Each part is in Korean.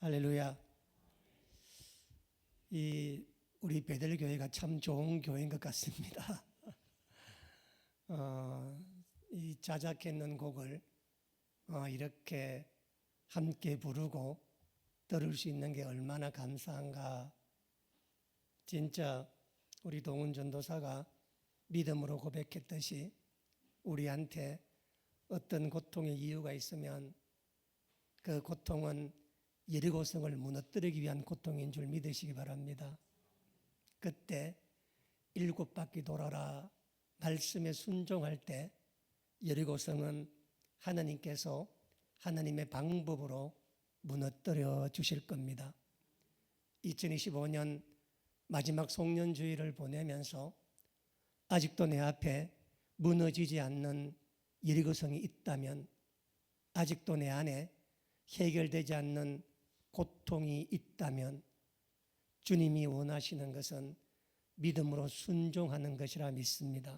할렐루야. 우리 베델교회가 참 좋은 교회인 것 같습니다. 이 자작했는 곡을 이렇게 함께 부르고 들을 수 있는 게 얼마나 감사한가. 진짜 우리 동훈 전도사가 믿음으로 고백했듯이 우리한테 어떤 고통의 이유가 있으면 그 고통은 여리고성을 무너뜨리기 위한 고통인 줄 믿으시기 바랍니다. 그때 7바퀴 돌아라 말씀에 순종할 때 여리고성은 하나님께서 하나님의 방법으로 무너뜨려 주실 겁니다. 2025년 마지막 송년주의를 보내면서 아직도 내 앞에 무너지지 않는 여리고성이 있다면, 아직도 내 안에 해결되지 않는 고통이 있다면 주님이 원하시는 것은 믿음으로 순종하는 것이라 믿습니다.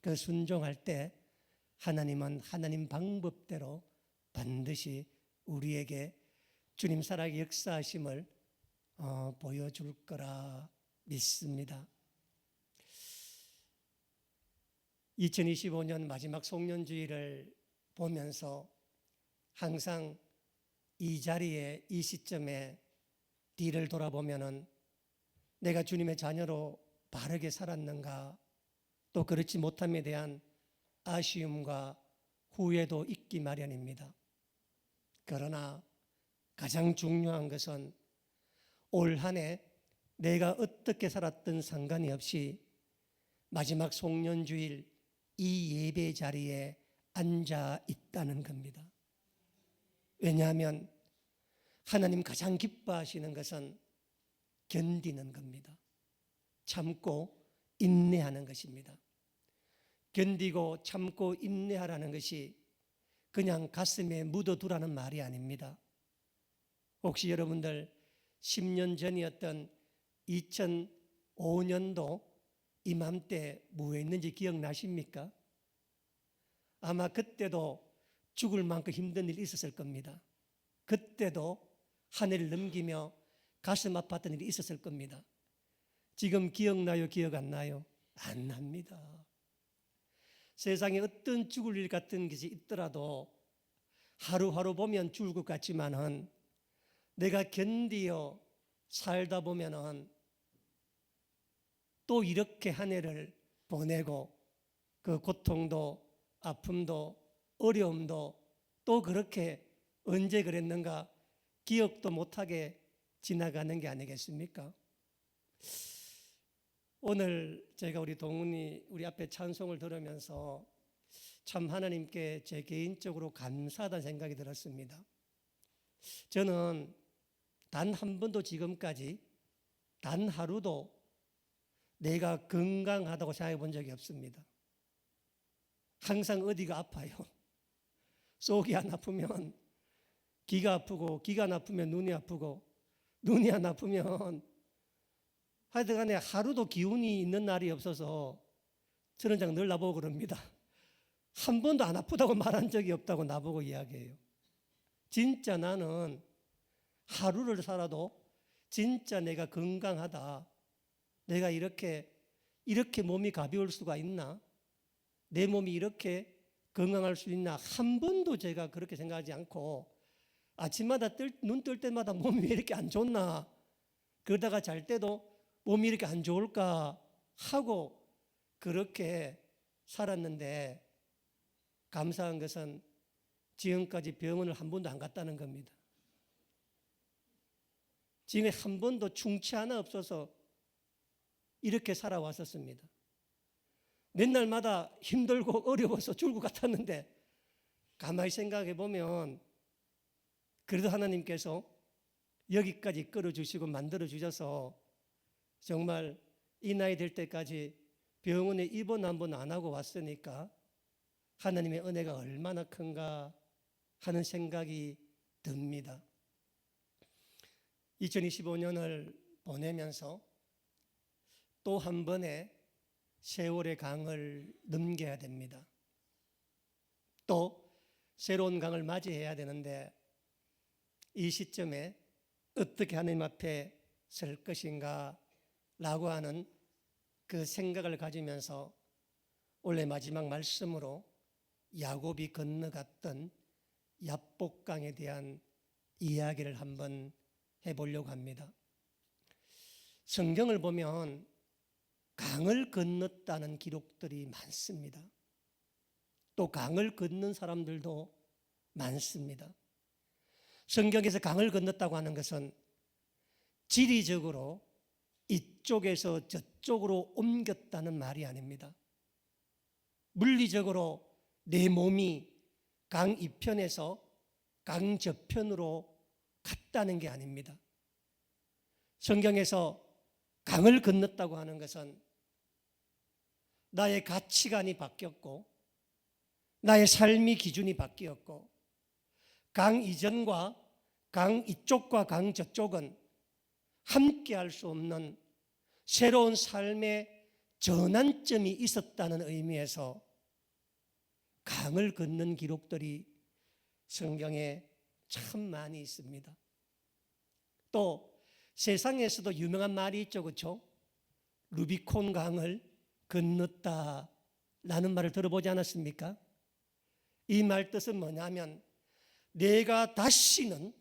그 순종할 때 하나님은 하나님 방법대로 반드시 우리에게 주님 살아계 역사하심을 보여줄 거라 믿습니다. 2025년 마지막 송년주의를 보면서 항상 이 자리에, 이 시점에 뒤를 돌아보면은 내가 주님의 자녀로 바르게 살았는가, 또 그렇지 못함에 대한 아쉬움과 후회도 있기 마련입니다. 그러나 가장 중요한 것은 올 한 해 내가 어떻게 살았든 상관이 없이 마지막 송년주일 이 예배 자리에 앉아 있다는 겁니다. 왜냐하면 하나님 가장 기뻐하시는 것은 견디는 겁니다. 참고 인내하는 것입니다. 견디고 참고 인내하라는 것이 그냥 가슴에 묻어두라는 말이 아닙니다. 혹시 여러분들 10년 전이었던 2005년도 이맘때 뭐 했는지 기억나십니까? 아마 그때도 죽을 만큼 힘든 일이 있었을 겁니다. 그때도 한 해를 넘기며 가슴 아팠던 일이 있었을 겁니다. 지금 기억나요? 기억 안 나요? 안 납니다. 세상에 어떤 죽을 일 같은 것이 있더라도 하루하루 보면 죽을 것 같지만은 내가 견디어 살다 보면은 또 이렇게 한 해를 보내고 그 고통도 아픔도 어려움도 또 그렇게 언제 그랬는가 기억도 못하게 지나가는 게 아니겠습니까? 오늘 제가 우리 동훈이 우리 앞에 찬송을 들으면서 참 하나님께 제 개인적으로 감사하다는 생각이 들었습니다. 저는 단 한 번도 지금까지 단 하루도 내가 건강하다고 생각해 본 적이 없습니다. 항상 어디가 아파요. 속이 안 아프면 귀가 아프고, 귀가 안 아프면 눈이 아프고, 눈이 안 아프면 하여튼간에 하루도 기운이 있는 날이 없어서 저는 그냥 늘 나보고 그럽니다. 한 번도 안 아프다고 말한 적이 없다고 나보고 이야기해요. 진짜 나는 하루를 살아도 진짜 내가 건강하다, 내가 이렇게 몸이 가벼울 수가 있나, 내 몸이 이렇게 건강할 수 있나, 한 번도 제가 그렇게 생각하지 않고 아침마다 눈 뜰 때마다 몸이 왜 이렇게 안 좋나, 그러다가 잘 때도 몸이 이렇게 안 좋을까 하고 그렇게 살았는데, 감사한 것은 지금까지 병원을 한 번도 안 갔다는 겁니다. 지금 한 번도 충치 하나 없어서 이렇게 살아왔었습니다. 맨날마다 힘들고 어려워서 죽을 것 같았는데 가만히 생각해 보면 그래도 하나님께서 여기까지 끌어주시고 만들어주셔서 정말 이 나이 될 때까지 병원에 입원 한 번 안 하고 왔으니까 하나님의 은혜가 얼마나 큰가 하는 생각이 듭니다. 2025년을 보내면서 또 한 번의 세월의 강을 넘겨야 됩니다. 또 새로운 강을 맞이해야 되는데 이 시점에 어떻게 하나님 앞에 설 것인가 라고 하는 그 생각을 가지면서 올해 마지막 말씀으로 야곱이 건너갔던 야복강에 대한 이야기를 한번 해보려고 합니다. 성경을 보면 강을 건넜다는 기록들이 많습니다. 또 강을 건넌 사람들도 많습니다. 성경에서 강을 건넜다고 하는 것은 지리적으로 이쪽에서 저쪽으로 옮겼다는 말이 아닙니다. 물리적으로 내 몸이 강 이편에서 강 저편으로 갔다는 게 아닙니다. 성경에서 강을 건넜다고 하는 것은 나의 가치관이 바뀌었고 나의 삶의 기준이 바뀌었고 강 이전과 강 이쪽과 강 저쪽은 함께 할 수 없는 새로운 삶의 전환점이 있었다는 의미에서 강을 건넌 기록들이 성경에 참 많이 있습니다. 또 세상에서도 유명한 말이 있죠, 그렇죠? 루비콘 강을 건넜다라는 말을 들어보지 않았습니까? 이 말 뜻은 뭐냐면 내가 다시는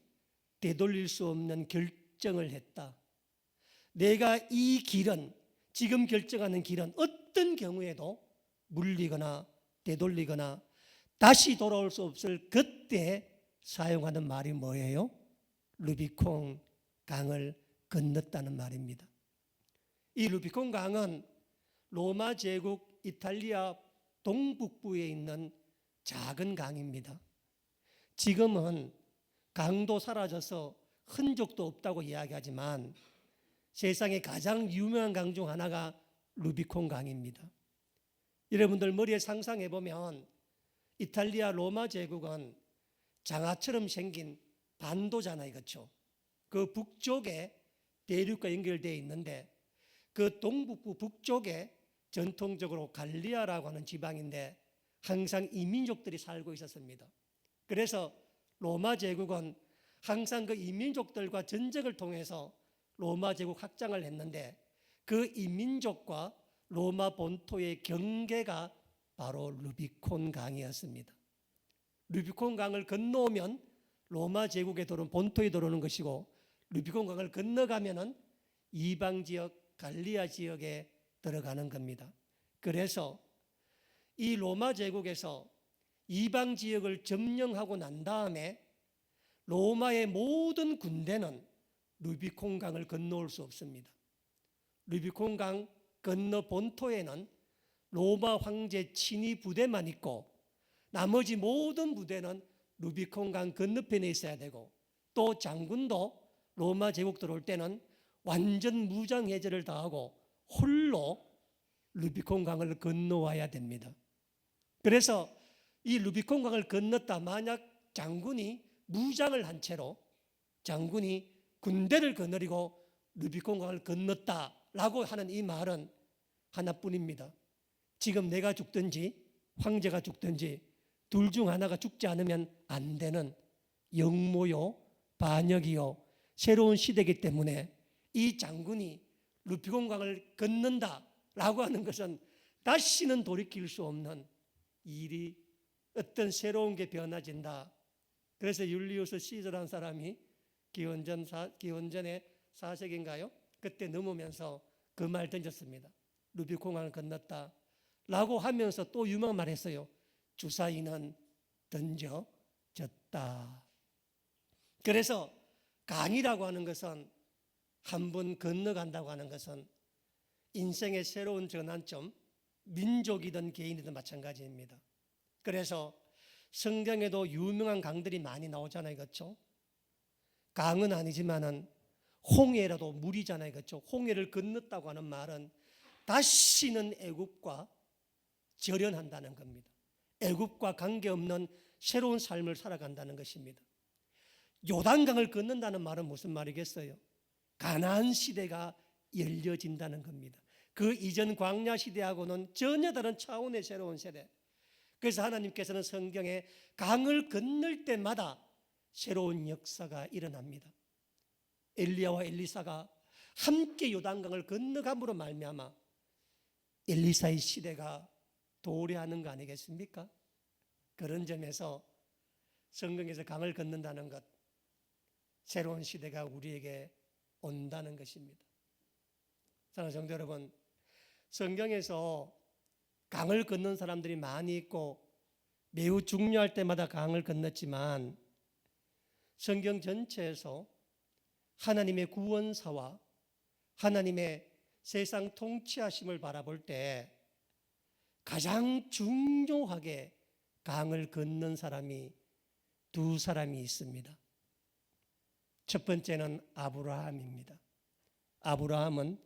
되돌릴 수 없는 결정을 했다. 내가 이 길은, 지금 결정하는 길은 어떤 경우에도 물리거나 되돌리거나 다시 돌아올 수 없을 그때 사용하는 말이 뭐예요? 루비콘 강을 건넜다는 말입니다. 이 루비콘 강은 로마 제국 이탈리아 동북부에 있는 작은 강입니다. 지금은 강도 사라져서 흔적도 없다고 이야기하지만 세상에 가장 유명한 강 중 하나가 루비콘 강입니다. 여러분들 머리에 상상해 보면 이탈리아 로마 제국은 장아처럼 생긴 반도잖아요, 그렇죠? 그 북쪽에 대륙과 연결되어 있는데 그 동북부 북쪽에 전통적으로 갈리아라고 하는 지방인데 항상 이민족들이 살고 있었습니다. 그래서 로마 제국은 항상 그 이민족들과 전쟁을 통해서 로마 제국 확장을 했는데 그 이민족과 로마 본토의 경계가 바로 루비콘 강이었습니다. 루비콘 강을 건너오면 로마 제국에 들어오는 본토에 들어오는 것이고 루비콘 강을 건너가면은 이방 지역 갈리아 지역에 들어가는 겁니다. 그래서 이 로마 제국에서 이방 지역을 점령하고 난 다음에 로마의 모든 군대는 루비콘 강을 건너올 수 없습니다. 루비콘 강 건너 본토에는 로마 황제 친위 부대만 있고 나머지 모든 부대는 루비콘 강 건너편에 있어야 되고 또 장군도 로마 제국 들어올 때는 완전 무장 해제를 당하고 홀로 루비콘 강을 건너와야 됩니다. 그래서 이 루비콘 강을 건넜다 만약 장군이 무장을 한 채로 장군이 군대를 거느리고 루비콘 강을 건넜다라고 하는 이 말은 하나뿐입니다. 지금 내가 죽든지 황제가 죽든지 둘 중 하나가 죽지 않으면 안 되는 영모요 반역이요 새로운 시대이기 때문에 이 장군이 루비콘 강을 건넌다라고 하는 것은 다시는 돌이킬 수 없는 일이 어떤 새로운 게 변화진다. 그래서 율리우스 시저라는 사람이 기원전에 4세기인가요? 그때 넘으면서 그 말 던졌습니다. 루비콘 강을 건넜다 라고 하면서 또 유명한 말 했어요. 주사위는 던져졌다. 그래서 강이라고 하는 것은 한 번 건너간다고 하는 것은 인생의 새로운 전환점, 민족이든 개인이든 마찬가지입니다. 그래서 성경에도 유명한 강들이 많이 나오잖아요, 그렇죠? 강은 아니지만은 홍해라도 물이잖아요, 그렇죠? 홍해를 건넜다고 하는 말은 다시는 애굽과 절연한다는 겁니다. 애굽과 관계없는 새로운 삶을 살아간다는 것입니다. 요단강을 건넌다는 말은 무슨 말이겠어요? 가나안 시대가 열려진다는 겁니다. 그 이전 광야 시대하고는 전혀 다른 차원의 새로운 세대. 그래서 하나님께서는 성경에 강을 건널 때마다 새로운 역사가 일어납니다. 엘리야와 엘리사가 함께 요단강을 건너감으로 말미암아 엘리사의 시대가 도래하는 거 아니겠습니까? 그런 점에서 성경에서 강을 건넌다는 것, 새로운 시대가 우리에게 온다는 것입니다. 사랑하는 성도 여러분, 성경에서 강을 건넌 사람들이 많이 있고 매우 중요할 때마다 강을 건넜지만 성경 전체에서 하나님의 구원사와 하나님의 세상 통치하심을 바라볼 때 가장 중요하게 강을 건넌 사람이 두 사람이 있습니다. 첫 번째는 아브라함입니다. 아브라함은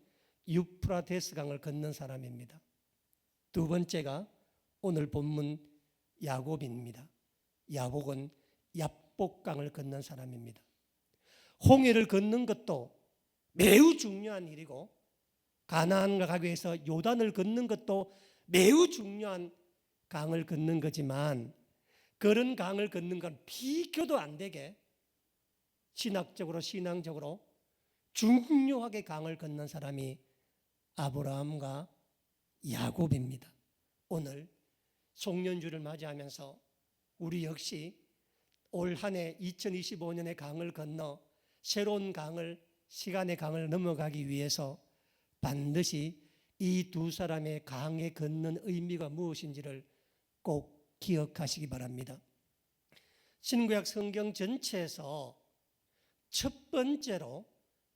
유프라테스 강을 건넌 사람입니다. 두 번째가 오늘 본문 야곱입니다. 야곱은 야복강을 건넌 사람입니다. 홍해를 건넌 것도 매우 중요한 일이고 가나안을 가기 위해서 요단을 건넌 것도 매우 중요한 강을 건넌 거지만 그런 강을 건넌 건 비교도 안 되게 신학적으로 신앙적으로 중요하게 강을 건넌 사람이 아브라함과 야곱입니다. 오늘 송년주를 맞이하면서 우리 역시 올 한 해 2025년의 강을 건너 새로운 강을 시간의 강을 넘어가기 위해서 반드시 이 두 사람의 강에 건넌 의미가 무엇인지를 꼭 기억하시기 바랍니다. 신구약 성경 전체에서 첫 번째로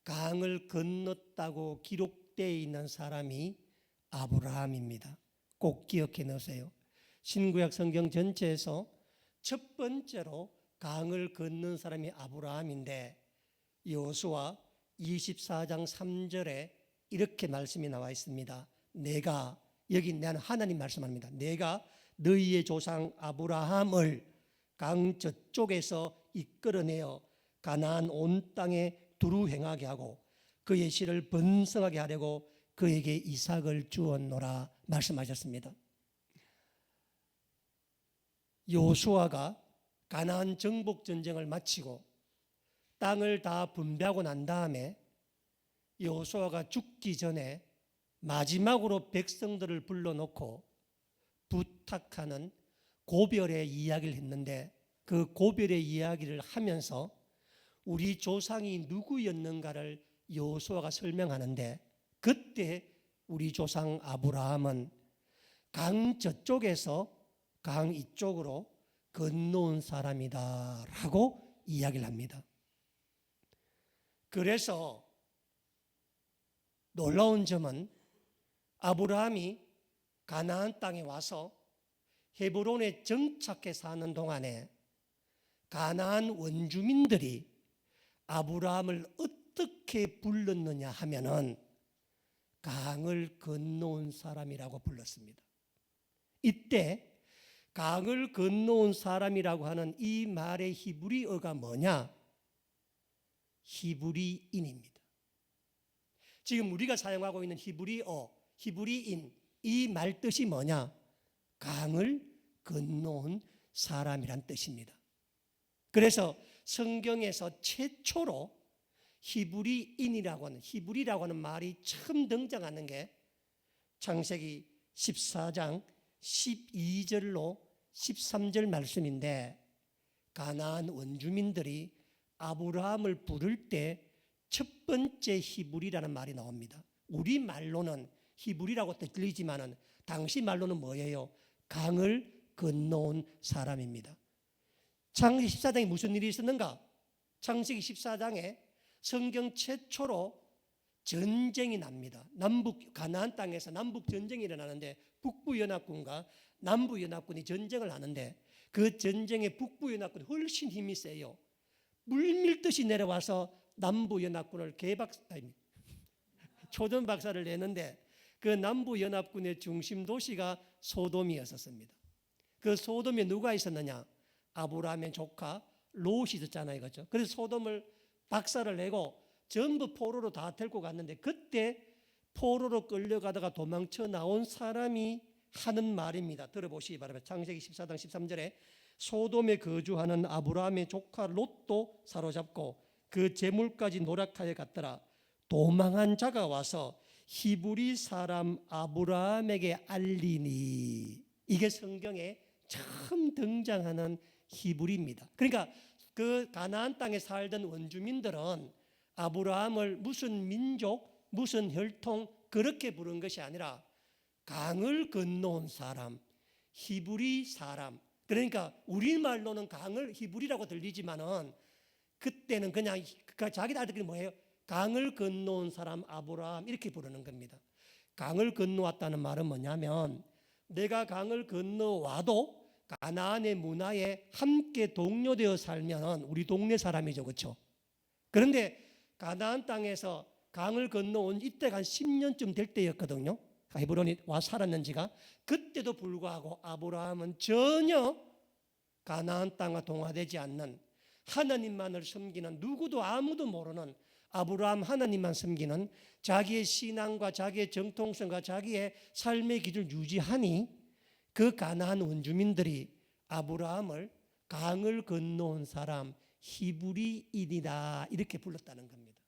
강을 건넜다고 기록되어 있는 사람이 아브라함입니다. 꼭 기억해 놓으세요. 신구약 성경 전체에서 첫 번째로 강을 건넌 사람이 아브라함인데 여호수아 24장 3절에 이렇게 말씀이 나와 있습니다. 내가, 여기 나는 하나님 말씀합니다. 내가 너희의 조상 아브라함을 강 저쪽에서 이끌어내어 가나안 온 땅에 두루 행하게 하고 그의 씨를 번성하게 하려고 그에게 이삭을 주었노라 말씀하셨습니다. 여호수아가 가나안 정복 전쟁을 마치고 땅을 다 분배하고 난 다음에 여호수아가 죽기 전에 마지막으로 백성들을 불러놓고 부탁하는 고별의 이야기를 했는데 그 고별의 이야기를 하면서 우리 조상이 누구였는가를 여호수아가 설명하는데 그때 우리 조상 아브라함은 강 저쪽에서 강 이쪽으로 건너온 사람이다라고 이야기를 합니다. 그래서 놀라운 점은 아브라함이 가나안 땅에 와서 헤브론에 정착해 사는 동안에 가나안 원주민들이 아브라함을 어떻게 불렀느냐 하면은 강을 건너온 사람이라고 불렀습니다. 이때 강을 건너온 사람이라고 하는 이 말의 히브리어가 뭐냐? 히브리인입니다. 지금 우리가 사용하고 있는 히브리어, 히브리인, 이 말 뜻이 뭐냐? 강을 건너온 사람이란 뜻입니다. 그래서 성경에서 최초로 히브리인이라고 하는, 히브리라고 하는 말이 처음 등장하는 게 창세기 14장 12절로 13절 말씀인데 가나안 원주민들이 아브라함을 부를 때 첫 번째 히브리라는 말이 나옵니다. 우리 말로는 히브리라고 들리지만은 당시 말로는 뭐예요? 강을 건너온 사람입니다. 창세기 14장에 무슨 일이 있었는가? 창세기 14장에 성경 최초로 전쟁이 납니다. 남북 가나안 땅에서 남북 전쟁이 일어나는데 북부 연합군과 남부 연합군이 전쟁을 하는데 그 전쟁에 북부 연합군이 훨씬 힘이 세요. 물밀듯이 내려와서 남부 연합군을 초전 박살을 내는데 그 남부 연합군의 중심 도시가 소돔이었습니다. 그 소돔에 누가 있었느냐? 아브라함의 조카 롯이 있었잖아요, 그렇죠? 그래서 소돔을 박살을 내고 전부 포로로 다 데리고 갔는데 그때 포로로 끌려가다가 도망쳐 나온 사람이 하는 말입니다. 들어보시기 바랍니다. 창세기 14장 13절에 소돔에 거주하는 아브라함의 조카 롯도 사로잡고 그 재물까지 노력하여 갔더라. 도망한 자가 와서 히브리 사람 아브라함에게 알리니. 이게 성경에 처음 등장하는 히브리입니다. 그러니까 그 가나안 땅에 살던 원주민들은 아브라함을 무슨 민족, 무슨 혈통 그렇게 부른 것이 아니라 강을 건너온 사람, 히브리 사람. 그러니까 우리말로는 강을 히브리라고 들리지만은 그때는 그냥 자기 아들끼리 뭐예요? 강을 건너온 사람 아브라함 이렇게 부르는 겁니다. 강을 건너왔다는 말은 뭐냐면 내가 강을 건너와도 가나안의 문화에 함께 동료되어 살면 우리 동네 사람이죠, 그렇죠? 그런데 가나안 땅에서 강을 건너온 이때가 한 10년쯤 될 때였거든요. 헤브론이 와 살았는지가. 그때도 불구하고 아브라함은 전혀 가나안 땅과 동화되지 않는 하나님만을 섬기는 누구도 아무도 모르는 아브라함 하나님만 섬기는 자기의 신앙과 자기의 정통성과 자기의 삶의 길을 유지하니 그 가나안 원주민들이 아브라함을 강을 건너온 사람 히브리인이다 이렇게 불렀다는 겁니다.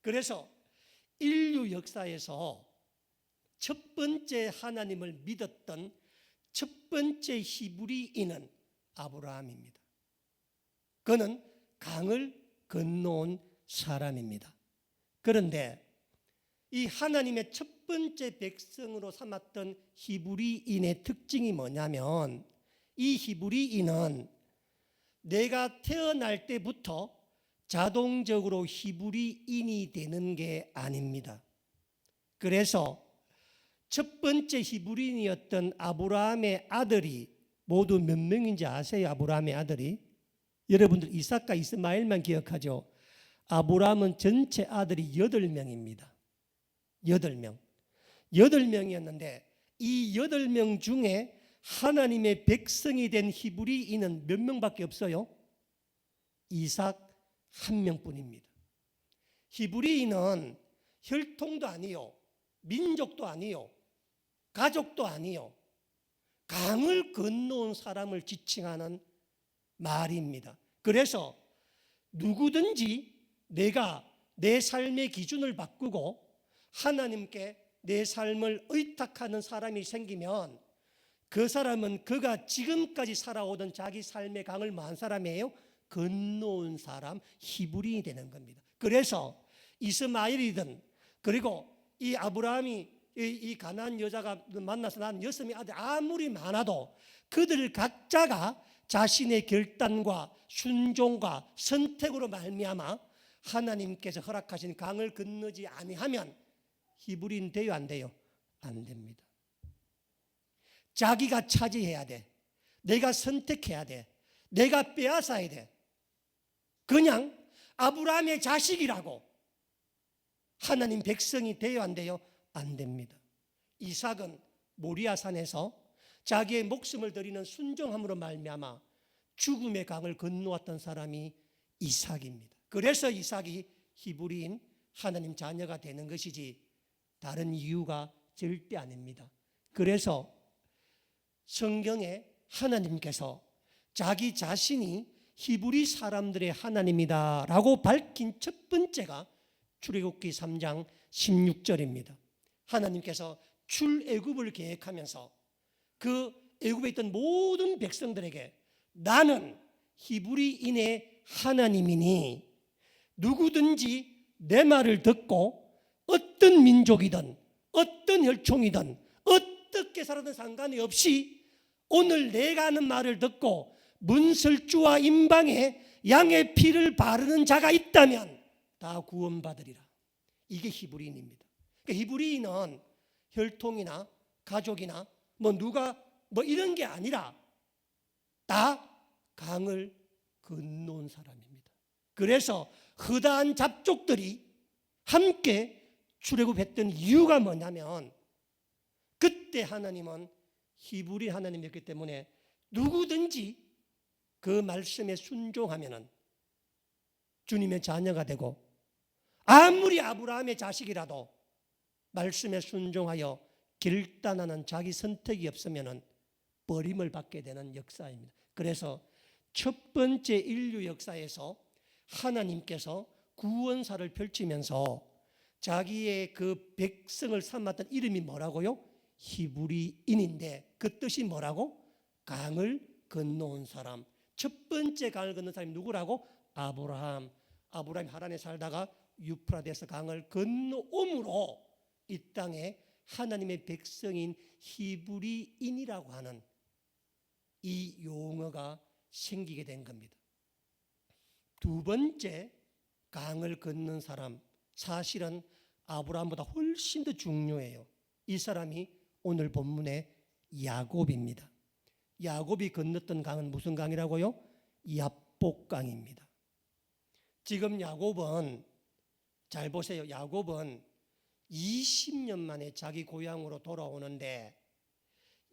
그래서 인류 역사에서 첫 번째 하나님을 믿었던 첫 번째 히브리인은 아브라함입니다. 그는 강을 건너온 사람입니다. 그런데 이 하나님의 첫 번째 백성으로 삼았던 히브리인의 특징이 뭐냐면 이 히브리인은 내가 태어날 때부터 자동적으로 히브리인이 되는 게 아닙니다. 그래서 첫 번째 히브리인이었던 아브라함의 아들이 모두 몇 명인지 아세요? 아브라함의 아들이? 여러분들 이삭과 이스마엘만 기억하죠? 아브라함은 전체 아들이 8명입니다. 8명. 8명이었는데 이 8명 중에 하나님의 백성이 된 히브리인은 몇 명밖에 없어요? 이삭 1명뿐입니다. 히브리인은 혈통도 아니요, 민족도 아니요, 가족도 아니요, 강을 건너온 사람을 지칭하는 말입니다. 그래서 누구든지 내가 내 삶의 기준을 바꾸고 하나님께 내 삶을 의탁하는 사람이 생기면 그 사람은 그가 지금까지 살아오던 자기 삶의 강을 뭐한 사람이에요? 건너온 사람, 히브리인이 되는 겁니다. 그래서 이스마엘이든 그리고 이 아브라함이 이 가나안 여자가 만나서 낳은 6명의 아들 아무리 많아도 그들 각자가 자신의 결단과 순종과 선택으로 말미암아 하나님께서 허락하신 강을 건너지 아니하면 히브리인 돼요, 안 돼요? 안 됩니다. 자기가 차지해야 돼. 내가 선택해야 돼. 내가 빼앗아야 돼. 그냥 아브라함의 자식이라고 하나님 백성이 돼요, 안 돼요? 안 됩니다. 이삭은 모리아산에서 자기의 목숨을 드리는 순종함으로 말미암아 죽음의 강을 건너왔던 사람이 이삭입니다. 그래서 이삭이 히브리인 하나님 자녀가 되는 것이지 다른 이유가 절대 아닙니다. 그래서 성경에 하나님께서 자기 자신이 히브리 사람들의 하나님이다 라고 밝힌 첫 번째가 출애굽기 3장 16절입니다. 하나님께서 출애굽을 계획하면서 그 애굽에 있던 모든 백성들에게 나는 히브리인의 하나님이니 누구든지 내 말을 듣고 어떤 민족이든 어떤 혈통이든 어떻게 살아든 상관이 없이 오늘 내가 하는 말을 듣고 문설주와 임방에 양의 피를 바르는 자가 있다면 다 구원받으리라. 이게 히브리인입니다. 그러니까 히브리인은 혈통이나 가족이나 누가 이런 게 아니라 다 강을 건너온 사람입니다. 그래서 허다한 잡족들이 함께 출애굽했던 이유가 뭐냐면 그때 하나님은 히브리 하나님이었기 때문에 누구든지 그 말씀에 순종하면은 주님의 자녀가 되고 아무리 아브라함의 자식이라도 말씀에 순종하여 결단하는 자기 선택이 없으면은 버림을 받게 되는 역사입니다. 그래서 첫 번째 인류 역사에서 하나님께서 구원사를 펼치면서 자기의 그 백성을 삼았던 이름이 뭐라고요? 히브리인인데 그 뜻이 뭐라고? 강을 건너온 사람. 첫 번째 강을 건넌 사람이 누구라고? 아브라함. 아브라함이 하란에 살다가 유프라데스 강을 건너옴으로 이 땅에 하나님의 백성인 히브리인이라고 하는 이 용어가 생기게 된 겁니다. 두 번째 강을 건넌 사람, 사실은 아브라함보다 훨씬 더 중요해요. 이 사람이 오늘 본문의 야곱입니다. 야곱이 건넜던 강은 무슨 강이라고요? 야복강입니다. 지금 야곱은, 잘 보세요, 야곱은 20년 만에 자기 고향으로 돌아오는데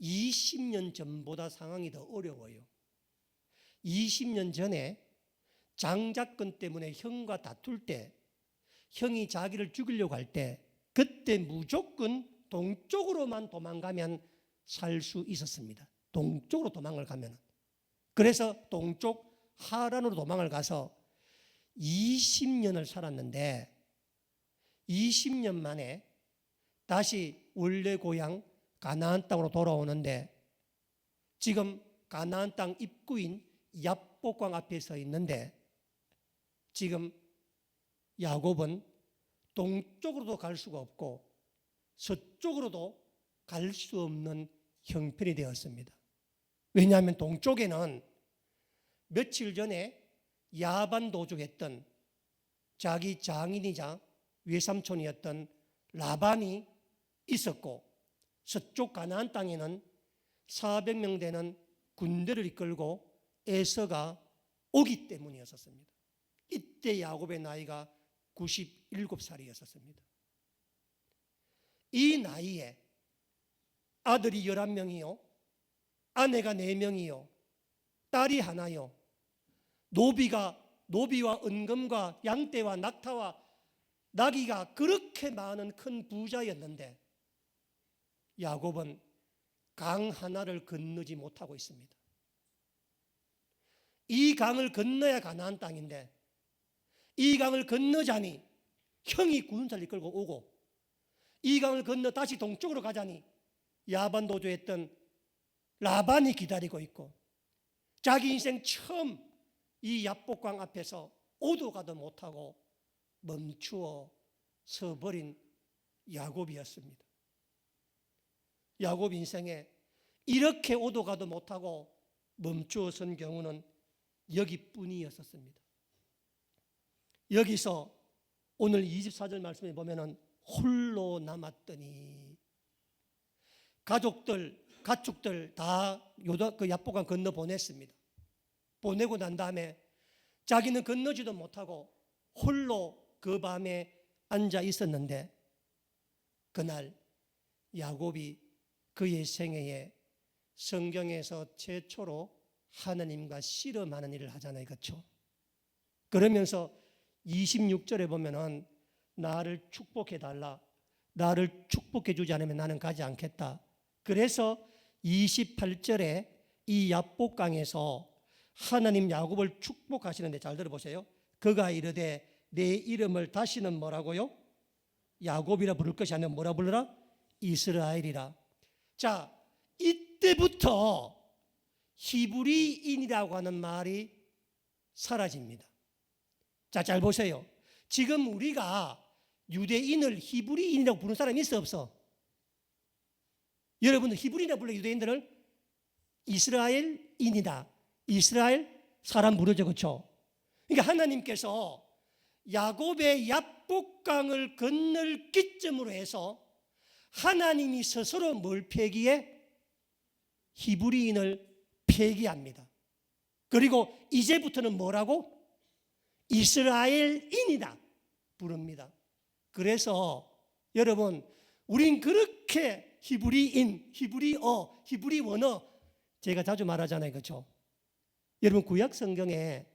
20년 전보다 상황이 더 어려워요. 20년 전에 장자권 때문에 형과 다툴 때, 형이 자기를 죽이려고 할 때 그때 무조건 동쪽으로만 도망가면 살 수 있었습니다. 동쪽으로 도망을 가면. 그래서 동쪽 하란으로 도망을 가서 20년을 살았는데 20년 만에 다시 원래 고향 가나안 땅으로 돌아오는데 지금 가나안 땅 입구인 야복강 앞에 서 있는데 지금 야곱은 동쪽으로도 갈 수가 없고 서쪽으로도 갈 수 없는 형편이 되었습니다. 왜냐하면 동쪽에는 며칠 전에 야반 도주했던 자기 장인이자 외삼촌이었던 라반이 있었고 서쪽 가나안 땅에는 400명 되는 군대를 이끌고 에서가 오기 때문이었습니다. 이때 야곱의 나이가 97살이었습니다. 이 나이에 아들이 11명이요, 아내가 4명이요, 딸이 하나요, 노비와 은금과 양떼와 낙타와 나귀가 그렇게 많은 큰 부자였는데 야곱은 강 하나를 건너지 못하고 있습니다. 이 강을 건너야 가나안 땅인데 이 강을 건너자니 형이 군사를 이끌고 오고 이 강을 건너 다시 동쪽으로 가자니 야반 도주했던 라반이 기다리고 있고 자기 인생 처음 이 야복강 앞에서 오도 가도 못하고 멈추어 서버린 야곱이었습니다. 야곱 인생에 이렇게 오도 가도 못하고 멈추어 선 경우는 여기뿐이었습니다. 여기서 오늘 24절 말씀에 보면은 홀로 남았더니 가축들 다 그 야복강 건너 보냈습니다. 보내고 난 다음에 자기는 건너지도 못하고 홀로 그 밤에 앉아 있었는데 그날 야곱이 그의 생애에 성경에서 최초로 하나님과 씨름하는 일을 하잖아요. 그렇죠? 그러면서 26절에 보면은 나를 축복해 달라. 나를 축복해 주지 않으면 나는 가지 않겠다. 그래서 28절에 이 야복강에서 하나님 야곱을 축복하시는데 잘 들어보세요. 그가 이르되 내 이름을 다시는 뭐라고요? 야곱이라 부를 것이 아니라 뭐라 불러라? 이스라엘이라. 자, 이때부터 히브리인이라고 하는 말이 사라집니다. 자, 잘 보세요. 지금 우리가 유대인을 히브리인이라고 부르는 사람이 있어 없어? 여러분들 히브리인이라고 불러 유대인들을 이스라엘인이다. 이스라엘 사람 부르죠. 그렇죠? 그러니까 하나님께서 야곱의 야복강을 건널 기점으로 해서 하나님이 스스로 뭘 폐기해? 히브리인을 폐기합니다. 그리고 이제부터는 뭐라고? 이스라엘인이다 부릅니다. 그래서 여러분 우린 그렇게 히브리인, 히브리 원어 제가 자주 말하잖아요. 그렇죠? 여러분 구약 성경에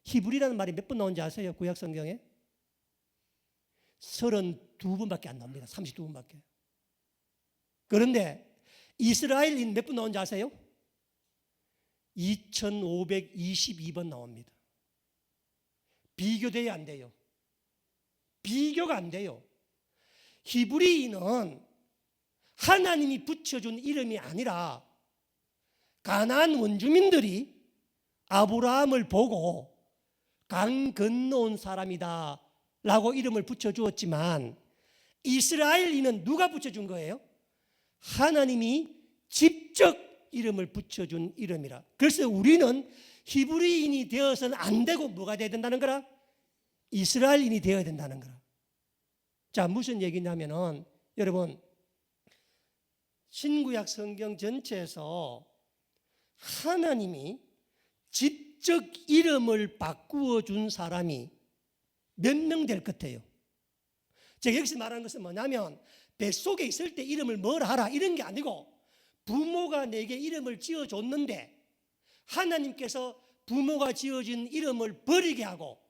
히브리라는 말이 몇 번 나온지 아세요? 구약 성경에 32번밖에 안 나옵니다. 32번밖에. 그런데 이스라엘인 몇 번 나온지 아세요? 2522번 나옵니다. 비교돼야 안 돼요. 비교가 안 돼요. 히브리인은 하나님이 붙여준 이름이 아니라 가나안 원주민들이 아브라함을 보고 강 건너온 사람이다 라고 이름을 붙여주었지만, 이스라엘인은 누가 붙여준 거예요? 하나님이 직접 이름을 붙여준 이름이라. 그래서 우리는 히브리인이 되어서는 안 되고 뭐가 되어야 된다는 거라? 이스라엘인이 되어야 된다는 거라. 자, 무슨 얘기냐면은, 여러분, 신구약 성경 전체에서 하나님이 직접 이름을 바꾸어 준 사람이 몇 명 될 것 같아요? 제가 여기서 말하는 것은 뭐냐면, 뱃속에 있을 때 이름을 뭐라 하라 이런 게 아니고, 부모가 내게 이름을 지어줬는데 하나님께서 부모가 지어준 이름을 버리게 하고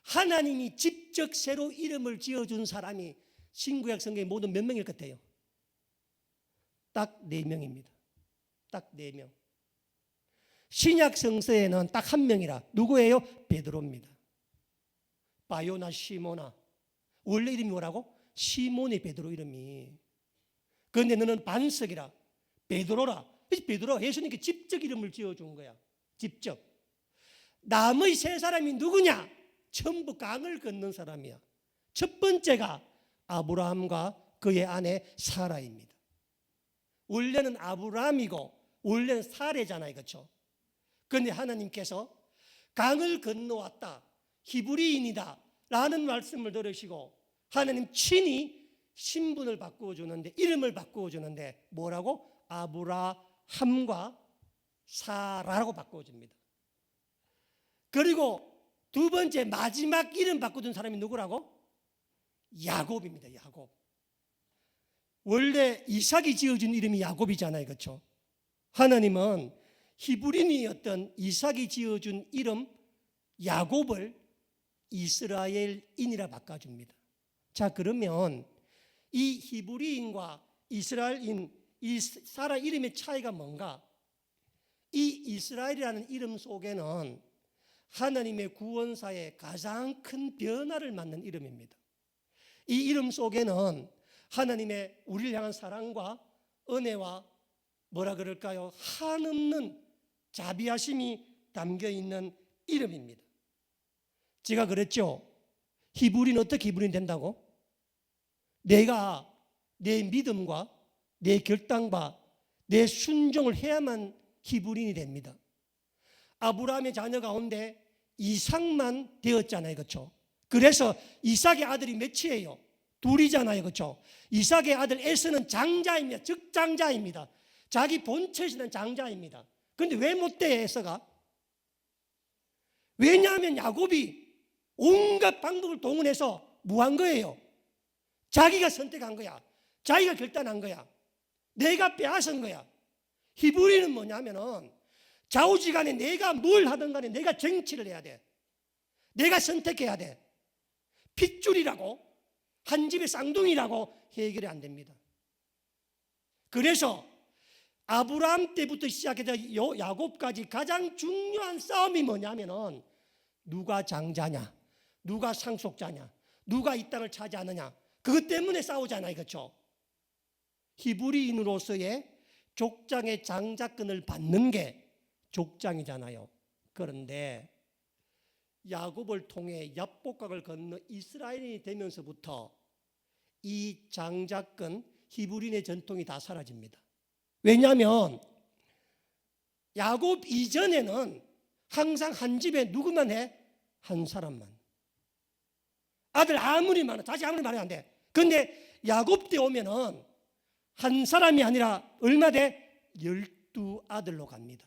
하나님이 직접 새로 이름을 지어준 사람이 신구약 성경에 모두 몇 명일 것 같아요? 딱 4명입니다. 딱 4명. 신약 성서에는 딱 1명이라. 누구예요? 베드로입니다. 바요나 시모나. 원래 이름이 뭐라고? 시몬의 베드로 이름이. 그런데 너는 반석이라. 베드로라. 베드로가 예수님께 직접 이름을 지어준 거야. 직접. 남의 3사람이 누구냐? 전부 강을 건넌 사람이야. 첫 번째가 아브라함과 그의 아내 사라입니다. 원래는 아브라함이고 원래는 사레잖아요, 그렇죠? 그런데 하나님께서 강을 건너왔다, 히브리인이다 라는 말씀을 들으시고 하나님 친히 신분을 바꾸어 주는데, 이름을 바꾸어 주는데 뭐라고? 아브라함과 사라라고 바꾸어 줍니다. 그리고 두 번째 마지막 이름 바꿔준 사람이 누구라고? 야곱입니다. 야곱. 원래 이삭이 지어준 이름이 야곱이잖아요, 그렇죠? 하나님은 히브리인이었던 이삭이 지어준 이름 야곱을 이스라엘인이라 바꿔줍니다. 자, 그러면 이 히브리인과 이스라엘인, 이 사라 이름의 차이가 뭔가? 이 이스라엘이라는 이름 속에는 하나님의 구원사의 가장 큰 변화를 맞는 이름입니다. 이 이름 속에는 하나님의 우리를 향한 사랑과 은혜와 뭐라 그럴까요? 한없는 자비하심이 담겨 있는 이름입니다. 제가 그랬죠. 히브리는 어떻게 히브리인 된다고? 내가 내 믿음과 내 결단과 내 순종을 해야만 히브리인이 됩니다. 아브라함의 자녀 가운데 이삭만 되었잖아요, 그렇죠? 그래서 이삭의 아들이 몇이에요? 2이잖아요, 그렇죠? 이삭의 아들 에서는 장자입니다. 즉 장자입니다. 자기 본체에서는 장자입니다. 그런데 왜 못 돼, 에서가? 왜냐하면 야곱이 온갖 방법을 동원해서 뭐 한 거예요? 자기가 선택한 거야. 자기가 결단한 거야. 내가 빼앗은 거야. 히브리는 뭐냐면은 좌우지간에 내가 뭘 하든 간에 내가 정치를 해야 돼. 내가 선택해야 돼. 핏줄이라고, 한 집의 쌍둥이라고 해결이 안 됩니다. 그래서 아브라함 때부터 시작해서 야곱까지 가장 중요한 싸움이 뭐냐면은 누가 장자냐, 누가 상속자냐, 누가 이 땅을 차지하느냐, 그것 때문에 싸우잖아요, 그렇죠? 히브리인으로서의 족장의 장자권을 받는 게 족장이잖아요. 그런데 야곱을 통해 야복강을 건너 이스라엘이 되면서부터 이 장자권, 히브리인의 전통이 다 사라집니다. 왜냐하면 야곱 이전에는 항상 한 집에 누구만 해? 한 사람만. 아들 아무리 많아, 자식 아무리 많으면 안 돼. 그런데 야곱 때 오면은 한 사람이 아니라 얼마 돼? 12아들로 갑니다.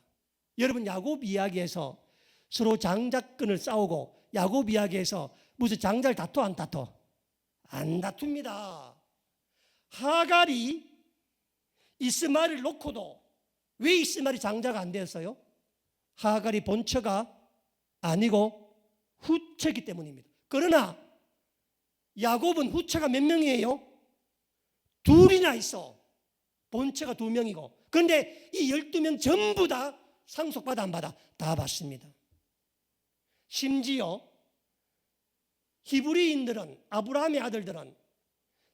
여러분, 야곱 이야기에서 서로 장자권을 싸우고 야곱 이야기에서 무슨 장자를 다투 안 다투? 안 다툽니다. 하갈이 이스마엘을 놓고도 왜 이스마엘이 장자가 안 되었어요? 하갈이 본처가 아니고 후처이기 때문입니다. 그러나 야곱은 후처가 몇 명이에요? 2이나 있어. 본처가 2명이고. 그런데 이 12명 전부 다 상속받아 안 받아? 다 받습니다. 심지어 히브리인들은, 아브라함의 아들들은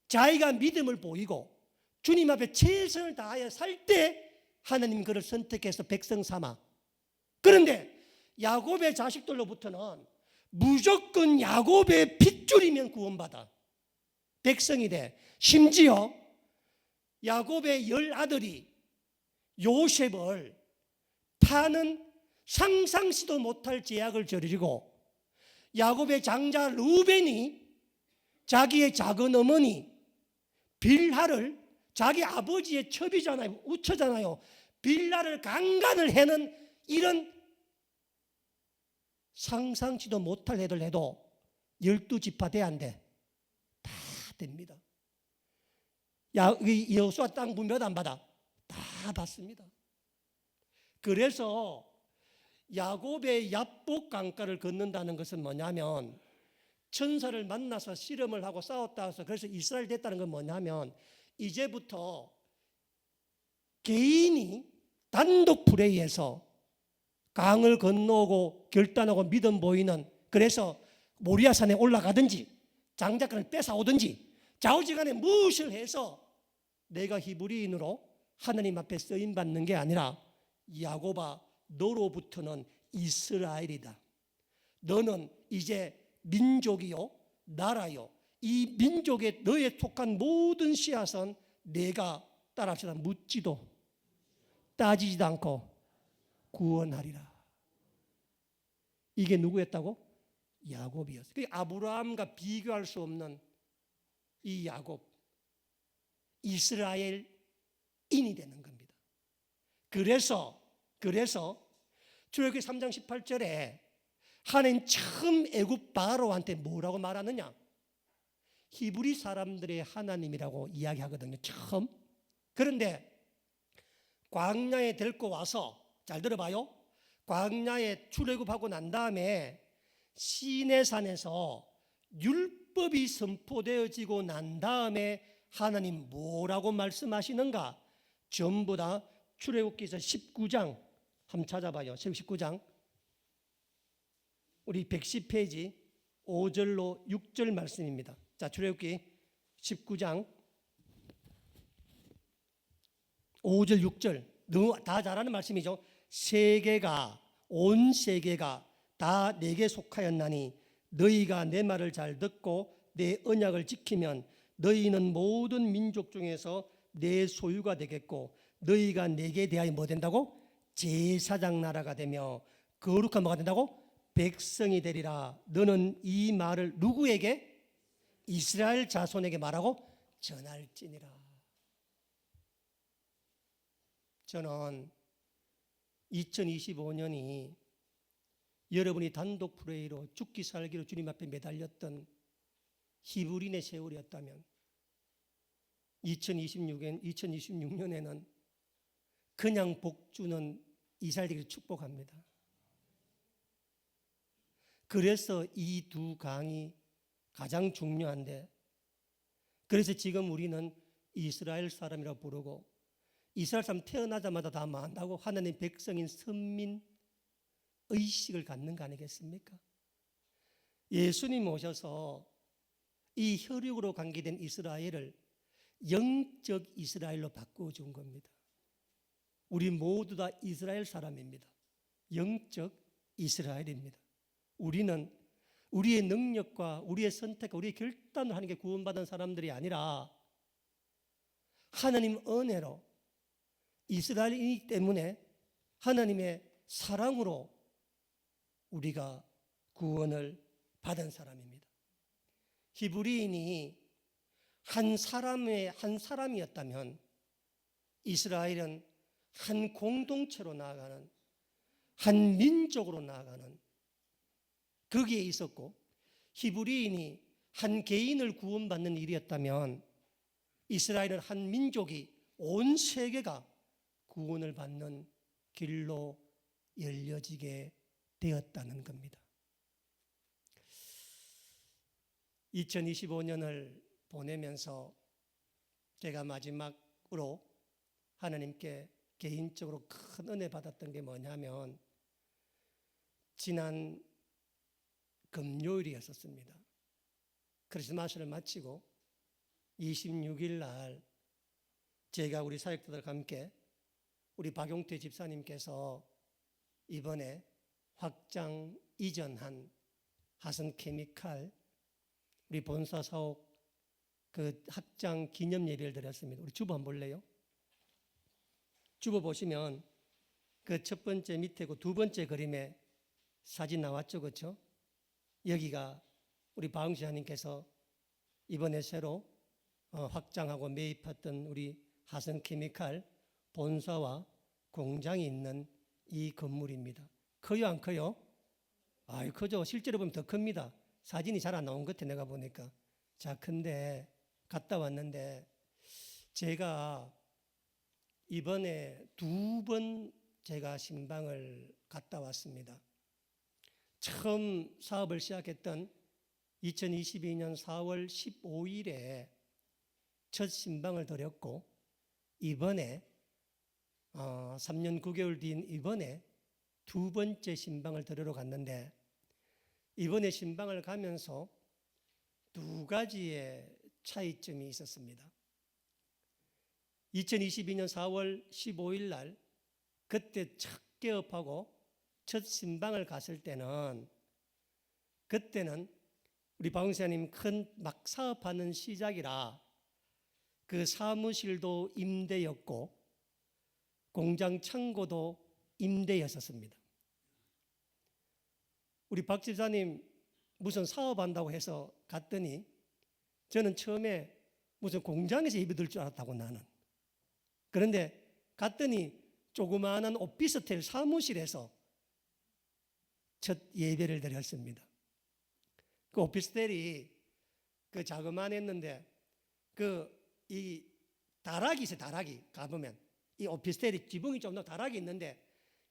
자기가 믿음을 보이고 주님 앞에 최선을 다하여 살 때 하나님 그를 선택해서 백성 삼아. 그런데 야곱의 자식들로부터는 무조건 야곱의 핏줄이면 구원받아 백성이 돼. 심지어 야곱의 10아들이 요셉을 파는 상상시도 못할 제약을 저지르고, 야곱의 장자 루벤이 자기의 작은 어머니 빌하를, 자기 아버지의 첩이잖아요, 우처잖아요, 빌하를 강간을 해는 이런 상상치도 못할 애들 해도 12지파 돼 안 돼? 다 됩니다. 여호수아 땅 분몇 안 받아? 다 받습니다. 그래서 야곱의 야복 강가를 걷는다는 것은 뭐냐면, 천사를 만나서 씨름을 하고 싸웠다 해서 그래서 이스라엘 됐다는 건 뭐냐면, 이제부터 개인이 단독 플레이에서 강을 건너고 결단하고 믿음 보이는, 그래서 모리아산에 올라가든지 장자권을 뺏어오든지 좌우지간에 무엇을 해서 내가 히브리인으로 하나님 앞에 쓰임받는 게 아니라, 야곱아 너로부터는 이스라엘이다. 너는 이제 민족이요 나라요, 이 민족에 너에 속한 모든 씨앗은 내가 따라합시다, 묻지도 따지지도 않고 구원하리라. 이게 누구였다고? 야곱이었어요. 그 아브라함과 비교할 수 없는 이 야곱, 이스라엘인이 되는 겁니다. 그래서 출애굽기 3장 18절에 하나님 처음 애굽 바로한테 뭐라고 말하느냐? 히브리 사람들의 하나님이라고 이야기하거든요, 처음. 그런데 광야에 데리고 와서, 잘 들어봐요, 광야에 출애굽하고 난 다음에 시내산에서 율법이 선포되어지고 난 다음에 하나님 뭐라고 말씀하시는가? 전부 다 출애굽기서 19장 한번 찾아봐요. 19장 우리 110페이지 5절로 6절 말씀입니다. 자, 출애굽기 19장 5절 6절 너무 다 잘 아는 말씀이죠. 세계가, 온 세계가 다 내게 속하였나니 너희가 내 말을 잘 듣고 내 언약을 지키면 너희는 모든 민족 중에서 내 소유가 되겠고, 너희가 내게 대하여 뭐 된다고? 제사장 나라가 되며 거룩한 뭐가 된다고? 백성이 되리라. 너는 이 말을 누구에게? 이스라엘 자손에게 말하고 전할지니라. 저는 2025년이 여러분이 단독 프레이로 죽기 살기로 주님 앞에 매달렸던 히브리인의 세월이었다면, 2026년에는 그냥 복주는 이스라엘 되기를 축복합니다. 그래서 이 두 강이 가장 중요한데, 그래서 지금 우리는 이스라엘 사람이라고 부르고, 이스라엘 사람 태어나자마자 다 만다고 하나님 백성인 선민 의식을 갖는 거 아니겠습니까? 예수님 오셔서 이 혈육으로 관계된 이스라엘을 영적 이스라엘로 바꾸어준 겁니다. 우리 모두 다 이스라엘 사람입니다. 영적 이스라엘입니다. 우리는 우리의 능력과 우리의 선택과 우리의 결단을 하는 게 구원받은 사람들이 아니라 하나님 은혜로 이스라엘이기 때문에 하나님의 사랑으로 우리가 구원을 받은 사람입니다. 히브리인이 한 사람이었다면 이스라엘은 한 공동체로 나아가는, 한 민족으로 나아가는 거기에 있었고, 히브리인이 한 개인을 구원받는 일이었다면 이스라엘은 한 민족이, 온 세계가 구원을 받는 길로 열려지게 되었다는 겁니다. 2025년을 보내면서 제가 마지막으로 하나님께 개인적으로 큰 은혜 받았던 게 뭐냐면, 지난 금요일이었습니다. 크리스마스를 마치고 26일 날 제가 우리 사역자들과 함께 우리 박용태 집사님께서 이번에 확장 이전한 하성케미칼 우리 본사 사옥 그 확장 기념 예배를 드렸습니다. 우리 주보 한번 볼래요? 주보 보시면 그 첫 번째 밑에고 두 번째 그림에 사진 나왔죠, 그렇죠? 여기가 우리 박용시 하나님께서 이번에 새로 확장하고 매입했던 우리 하성케미칼 본사와 공장이 있는 이 건물입니다. 커요, 안 커요? 아이, 크죠. 실제로 보면 더 큽니다. 사진이 잘 안 나온 것 같아, 내가 보니까. 자, 근데 갔다 왔는데 제가 이번에 두 번 제가 신방을 갔다 왔습니다. 처음 사업을 시작했던 2022년 4월 15일에 첫 신방을 드렸고 이번에 3년 9개월 뒤인 이번에 두 번째 신방을 드리러 갔는데 이번에 신방을 가면서 두 가지의 차이점이 있었습니다. 2022년 4월 15일 날 그때 첫 개업하고 첫 신방을 갔을 때는 그때는 우리 박용사님 큰 막 사업하는 시작이라 그 사무실도 임대였고 공장 창고도 임대였었습니다. 우리 박 집사님 무슨 사업한다고 해서 갔더니 저는 처음에 무슨 공장에서 예배 들 줄 알았다고 나는. 그런데 갔더니 조그마한 오피스텔 사무실에서 첫 예배를 드렸습니다. 그 오피스텔이 그 자그만했는데 이 다락이 있어요. 다락이 가보면 이 오피스텔이 지붕이 좀 더 다락이 있는데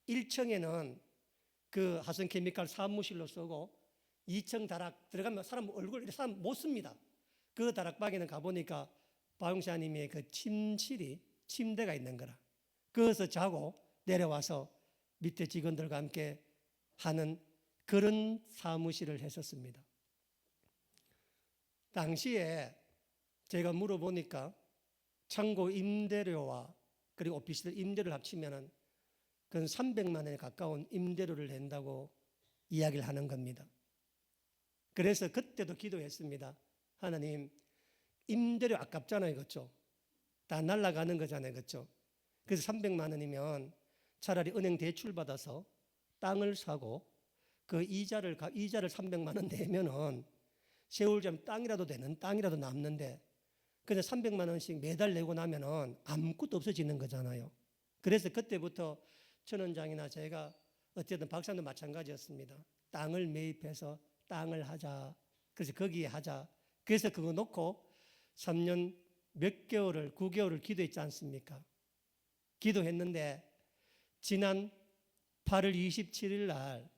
1층에는 그 하성케미칼 사무실로 쓰고 2층 다락 들어가면 사람 얼굴 사람 못 씁니다. 그 다락방에는 가보니까 박용사님의 그 침대가 있는 거라. 거기서 자고 내려와서 밑에 직원들과 함께 하는 그런 사무실을 했었습니다. 당시에 제가 물어보니까 창고 임대료와 그리고 오피스텔 임대료를 합치면은 그건 300만 원에 가까운 임대료를 낸다고 이야기를 하는 겁니다. 그래서 그때도 기도했습니다. 하나님, 임대료 아깝잖아요, 그렇죠? 다 날아가는 거잖아요, 그렇죠? 그래서 300만 원이면 차라리 은행 대출 받아서 땅을 사고 그 이자를 300만 원 내면은 세월점 땅이라도 되는 땅이라도 남는데 그냥 300만 원씩 매달 내고 나면은 아무것도 없어지는 거잖아요. 그래서 그때부터 천원장이나 제가 어쨌든 박사도 마찬가지였습니다. 땅을 매입해서 땅을 하자. 그래서 거기에 하자. 그래서 그거 놓고 3년 몇 개월을 9개월을 기도했지 않습니까? 기도했는데 지난 8월 27일 날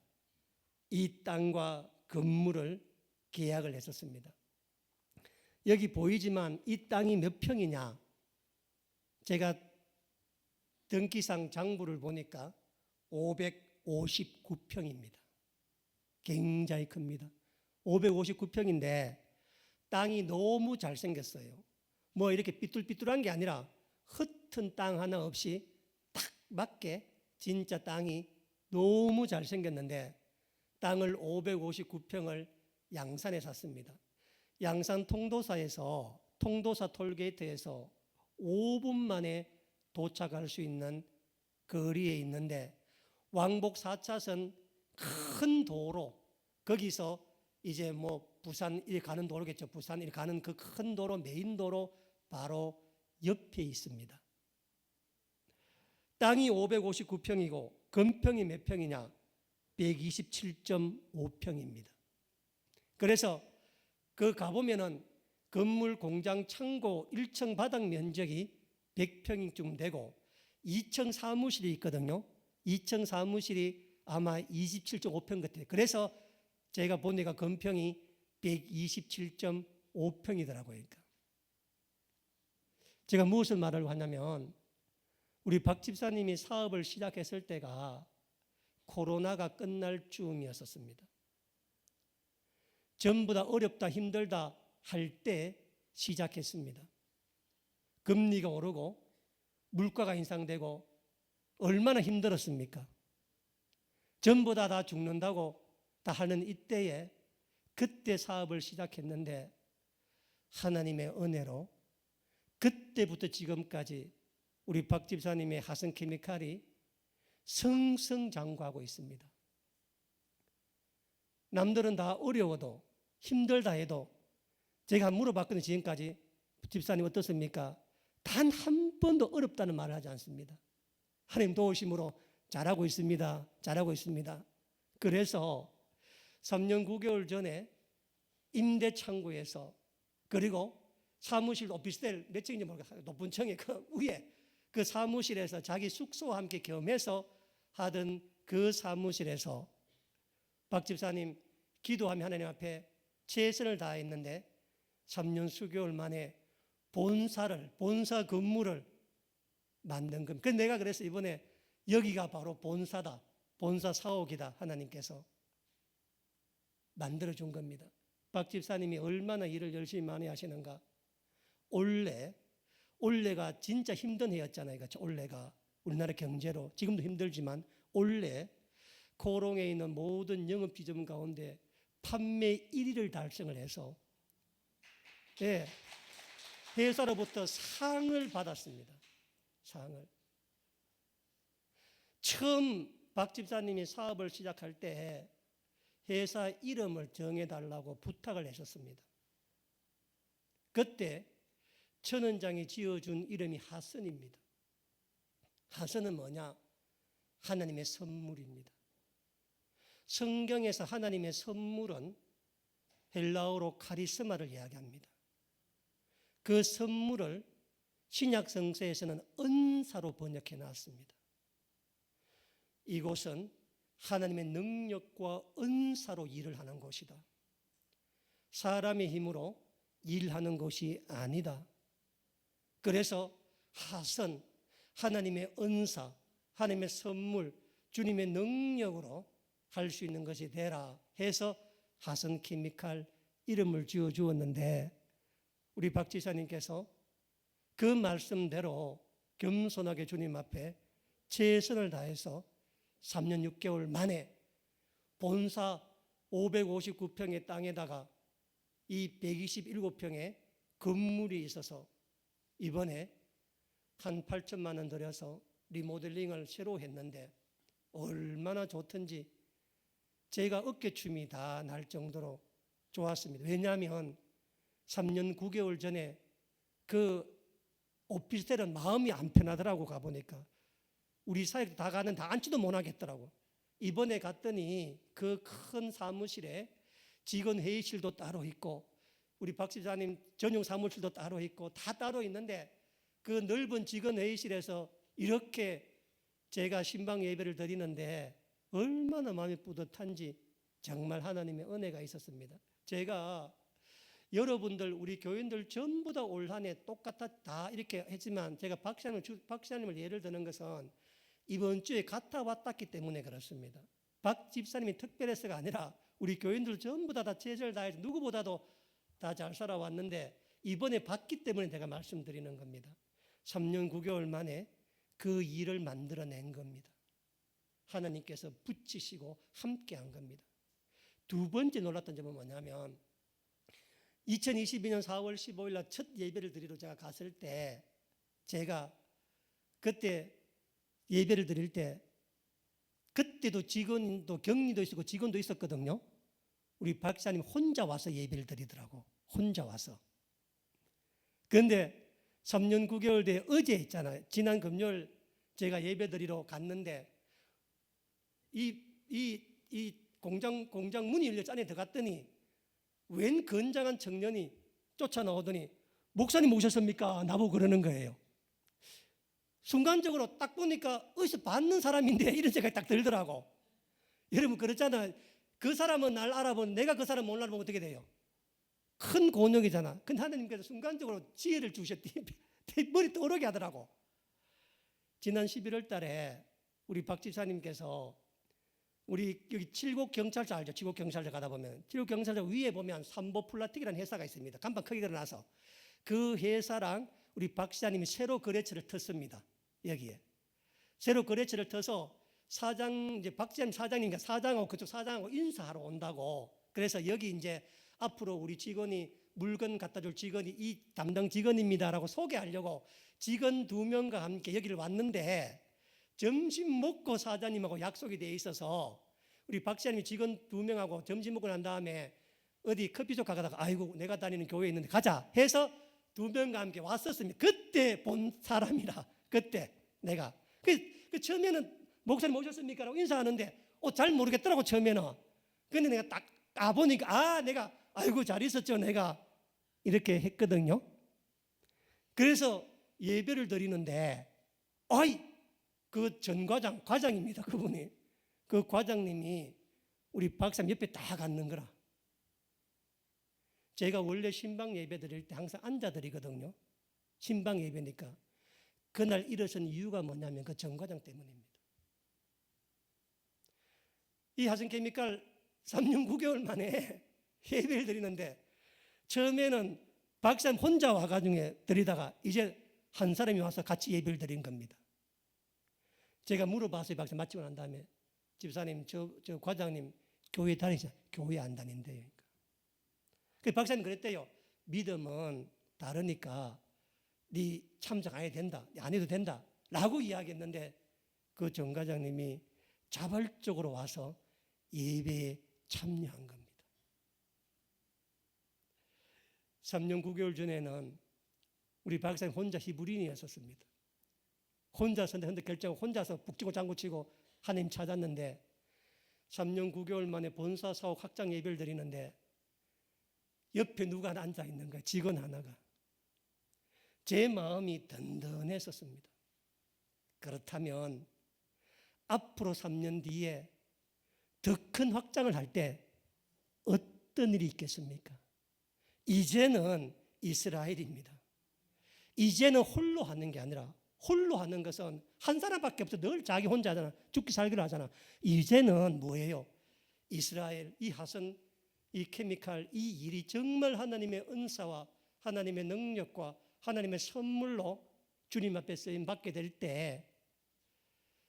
이 땅과 건물을 계약을 했었습니다. 여기 보이지만 이 땅이 몇 평이냐? 제가 등기상 장부를 보니까 559평입니다. 굉장히 큽니다. 559평인데 땅이 너무 잘생겼어요. 뭐 이렇게 삐뚤삐뚤한 게 아니라 흩은 땅 하나 없이 딱 맞게 진짜 땅이 너무 잘생겼는데 땅을 559평을 양산에 샀습니다. 양산 통도사에서 통도사 톨게이트에서 5분 만에 도착할 수 있는 거리에 있는데 왕복 4차선 큰 도로 거기서 이제 뭐 부산 일 가는 도로겠죠. 부산 일 가는 그 큰 도로 메인 도로 바로 옆에 있습니다. 땅이 559평이고 건평이 몇 평이냐? 127.5평입니다. 그래서 그 가보면은 건물 공장 창고 1층 바닥 면적이 100평쯤 되고 2층 사무실이 있거든요. 2층 사무실이 아마 27.5평 같아요. 그래서 제가 보니까 건평이 127.5평이더라고요. 그러니까. 제가 무엇을 말하려고 하냐면 우리 박 집사님이 사업을 시작했을 때가 코로나가 끝날 즈음이었습니다. 전부 다 어렵다 힘들다 할 때 시작했습니다. 금리가 오르고 물가가 인상되고 얼마나 힘들었습니까? 전부 다 죽는다고 다 하는 이때에 그때 사업을 시작했는데 하나님의 은혜로 그때부터 지금까지 우리 박 집사님의 하성케미칼이 승승장구하고 있습니다. 남들은 다 어려워도 힘들다 해도 제가 물어봤거든요. 지금까지 집사님 어떻습니까? 단 한 번도 어렵다는 말을 하지 않습니다. 하나님 도우심으로 잘하고 있습니다. 잘하고 있습니다. 그래서 3년 9개월 전에 임대창구에서 그리고 사무실 오피스텔 몇 층인지 모르겠어요. 높은 층에 그 위에 그 사무실에서 자기 숙소와 함께 겸해서 하던 그 사무실에서 박 집사님 기도하며 하나님 앞에 최선을 다했는데 3년 수개월 만에 본사 건물을 만든 겁니다. 그래서 내가 그래서 이번에 여기가 바로 본사다. 본사 사옥이다. 하나님께서 만들어준 겁니다. 박 집사님이 얼마나 일을 열심히 많이 하시는가. 올해가 진짜 힘든 해였잖아요. 올해가 우리나라 경제로 지금도 힘들지만 올해 코롱에 있는 모든 영업지점 가운데 판매 1위를 달성을 해서 회사로부터 상을 받았습니다. 상을. 처음 박 집사님이 사업을 시작할 때 회사 이름을 정해달라고 부탁을 하셨습니다. 그때 천원장이 지어준 이름이 하선입니다. 하선은 뭐냐? 하나님의 선물입니다. 성경에서 하나님의 선물은 헬라어로 카리스마를 이야기합니다. 그 선물을 신약 성서에서는 은사로 번역해 놨습니다. 이곳은 하나님의 능력과 은사로 일을 하는 곳이다. 사람의 힘으로 일하는 것이 아니다. 그래서 하선, 하나님의 은사, 하나님의 선물, 주님의 능력으로 할 수 있는 것이 되라 해서 하선 케미칼 이름을 지어 주었는데 우리 박 지사님께서 그 말씀대로 겸손하게 주님 앞에 최선을 다해서 3년 6개월 만에 본사 559평의 땅에다가 이 127평의 건물이 있어서 이번에 한 8천만 원 들여서 리모델링을 새로 했는데 얼마나 좋던지 제가 어깨춤이 다 날 정도로 좋았습니다. 왜냐하면 3년 9개월 전에 그 오피스텔은 마음이 안 편하더라고. 가보니까 우리 사역 다 가는 다 앉지도 못하겠더라고. 이번에 갔더니 그 큰 사무실에 직원 회의실도 따로 있고 우리 박 지사님 전용 사무실도 따로 있고 다 따로 있는데 그 넓은 직원 회의실에서 이렇게 제가 신방 예배를 드리는데 얼마나 마음이 뿌듯한지 정말 하나님의 은혜가 있었습니다. 제가 여러분들 우리 교인들 전부 다 올 한 해 똑같아 다 이렇게 했지만 제가 박사님을 예를 드는 것은 이번 주에 갔다 왔다기 때문에 그렇습니다. 박 집사님이 특별해서가 아니라 우리 교인들 전부 다 최선을 다해서 누구보다도 다 잘 살아왔는데 이번에 봤기 때문에 제가 말씀드리는 겁니다. 3년 9개월 만에 그 일을 만들어낸 겁니다. 하나님께서 붙이시고 함께한 겁니다. 두 번째 놀랐던 점은 뭐냐면 2022년 4월 15일 날 첫 예배를 드리러 제가 갔을 때 제가 그때 예배를 드릴 때 그때도 직원도 격리도 있었고 직원도 있었거든요. 우리 박사님 혼자 와서 예배를 드리더라고. 혼자 와서. 그런데 3년 9개월 뒤에 어제 있잖아요. 지난 금요일 제가 예배 드리러 갔는데 이 공장 문이 열려서 안에 들어갔더니 웬 건장한 청년이 쫓아나오더니 목사님 오셨습니까? 나보고 그러는 거예요. 순간적으로 딱 보니까 어디서 봤는 사람인데 이런 생각이 딱 들더라고. 여러분 그렇잖아요. 그 사람은 날 알아보면 내가 그 사람 못 알아보면 어떻게 돼요? 큰 곤욕이잖아. 근데 하나님께서 순간적으로 지혜를 주셨더니 머리 떠오르게 하더라고. 지난 11월 달에 우리 박 집사님께서 우리 여기 칠곡 경찰서 알죠? 칠곡 경찰서 가다 보면 칠곡 경찰서 위에 보면 삼보플라틱이라는 회사가 있습니다. 간판 크게 그려놔서 그 회사랑 우리 박 시장님이 새로 거래처를 텄습니다. 여기에 새로 거래처를 터서 사장 이제 박 시장님 사장님과 사장하고 그쪽 사장하고 인사하러 온다고. 그래서 여기 이제 앞으로 우리 직원이 물건 갖다 줄 직원이 이 담당 직원입니다라고 소개하려고 직원 2명과 함께 여기를 왔는데 점심 먹고 사장님하고 약속이 돼 있어서 우리 박 시장님이 직원 2명하고 점심 먹고 난 다음에 어디 커피숍 가다가 아이고 내가 다니는 교회에 있는데 가자 해서 2명과 함께 왔었습니다. 그때 본 사람이라. 그때 내가 그 처음에는 목사님 오셨습니까? 라고 인사하는데 잘 모르겠더라고 처음에는. 근데 내가 딱 가보니까 내가 아이고 잘 있었죠 내가 이렇게 했거든요. 그래서 예배를 드리는데 그 전과장 과장입니다. 그분이 그 과장님이 우리 박사님 옆에 딱 앉는 거라. 제가 원래 신방 예배 드릴 때 항상 앉아 드리거든요. 신방 예배니까. 그날 일어선 이유가 뭐냐면 그 전과장 때문입니다. 이 하성케미칼 3년 9개월 만에 예배를 드리는데 처음에는 박사님 혼자 와가지고 드리다가 이제 한 사람이 와서 같이 예배를 드린 겁니다. 제가 물어봤어요. 박사님 마치고 난 다음에 집사님 저 과장님 교회 다니시죠? 교회 안 다닌대요. 그 박사님 그랬대요. 믿음은 다르니까 네 참석 안 해도 된다. 안 해도 된다. 라고 이야기했는데 그 정 과장님이 자발적으로 와서 예배에 참여한 겁니다. 3년 9개월 전에는 우리 박사님 혼자 히브리인이었습니다. 혼자서 근데 결정하고 혼자서 북치고 장구치고 하나님 찾았는데 3년 9개월 만에 본사 사옥 확장 예배를 드리는데 옆에 누가 앉아 있는 거예요. 직원 하나가. 제 마음이 든든했었습니다. 그렇다면 앞으로 3년 뒤에 더 큰 확장을 할 때 어떤 일이 있겠습니까? 이제는 이스라엘입니다. 이제는 홀로 하는 게 아니라 홀로 하는 것은 한 사람밖에 없어. 늘 자기 혼자 하잖아. 죽기 살기로 하잖아. 이제는 뭐예요? 이스라엘, 이 하선, 이 케미칼, 이 일이 정말 하나님의 은사와 하나님의 능력과 하나님의 선물로 주님 앞에 쓰임 받게 될 때